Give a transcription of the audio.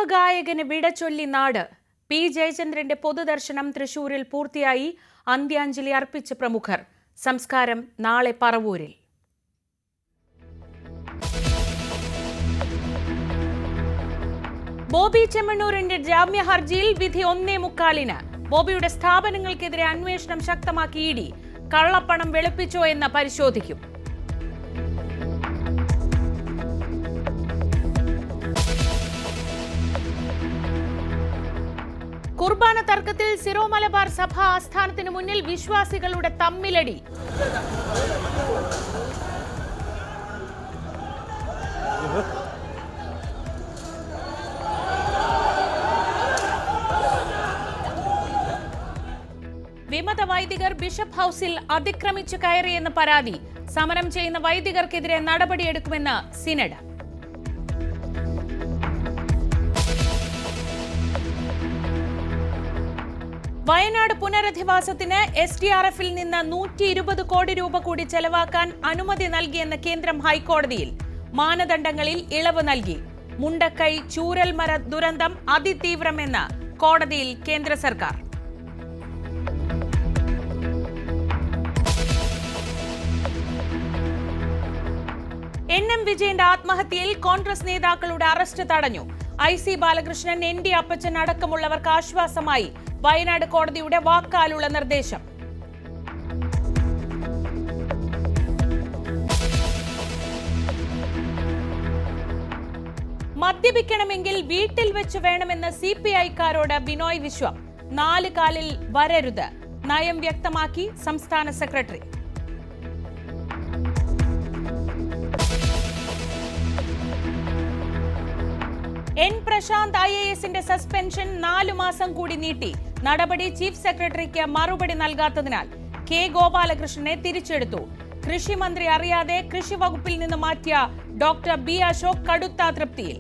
യുവഗായകന് വിടചൊല്ലി നാട്. പി ജയചന്ദ്രന്റെ പൊതുദർശനം തൃശൂരിൽ പൂർത്തിയായി. അന്ത്യാഞ്ജലി അർപ്പിച്ച പ്രമുഖർ. സംസ്കാരം നാളെ പറവൂരിൽ. ബോബി ചെമ്മണ്ണൂരിന്റെ ജാമ്യ ഹർജിയിൽ വിധി 1:45. ബോബിയുടെ സ്ഥാപനങ്ങൾക്കെതിരെ അന്വേഷണം ശക്തമാക്കി ഇഡി. കള്ളപ്പണം വെളുപ്പിച്ചോ എന്ന് പരിശോധിക്കും. കുർബാന തർക്കത്തിൽ സിറോ മലബാർ സഭ ആസ്ഥാനത്തിന് മുന്നിൽ വിശ്വാസികളുടെ തമ്മിലടി. വിമത വൈദികർ ബിഷപ്പ് ഹൌസിൽ അതിക്രമിച്ചു കയറിയെന്ന് പരാതി. സമരം ചെയ്യുന്ന വൈദികർക്കെതിരെ നടപടിയെടുക്കുമെന്ന് സിനഡ്. വയനാട് പുനരധിവാസത്തിന് SDRF-ൽ നിന്ന് 120 കോടി രൂപ കൂടി ചെലവാക്കാൻ അനുമതി നൽകിയെന്ന് കേന്ദ്രം ഹൈക്കോടതിയിൽ. മാനദണ്ഡങ്ങളിൽ ഇളവ് നൽകി. മുണ്ടക്കൈ ചൂരൽമര ദുരന്തം അതിതീവ്രമെന്ന് കോടതിയിൽ കേന്ദ്ര സർക്കാർ. NM വിജയന്റെ ആത്മഹത്യയിൽ കോൺഗ്രസ് നേതാക്കളുടെ അറസ്റ്റ് തടഞ്ഞു. IC ബാലകൃഷ്ണൻ, ND അപ്പച്ചൻ അടക്കമുള്ളവർക്ക് ആശ്വാസമായി വയനാട് കോടതിയുടെ വാക്കാലുള്ള നിർദ്ദേശം. മദ്യപിക്കണമെങ്കിൽ വീട്ടിൽ വെച്ച് വേണമെന്ന് CPI-ക്കാരോട് ബിനോയ് വിശ്വം. 4 കാലിൽ വരരുത്, നയം വ്യക്തമാക്കി സംസ്ഥാന സെക്രട്ടറി. N പ്രശാന്ത് IAS-ന്റെ സസ്പെൻഷൻ 4 മാസം കൂടി നീട്ടി. നടപടി ചീഫ് സെക്രട്ടറിക്ക് മറുപടി നൽകാത്തതിനാൽ K ഗോപാലകൃഷ്ണനെ തിരിച്ചെടുത്തു. കൃഷി മന്ത്രി അറിയാതെ കൃഷി വകുപ്പിൽ നിന്ന് മാറ്റിയ ഡോക്ടർ B അശോക് കടുത്ത അതൃപ്തിയിൽ.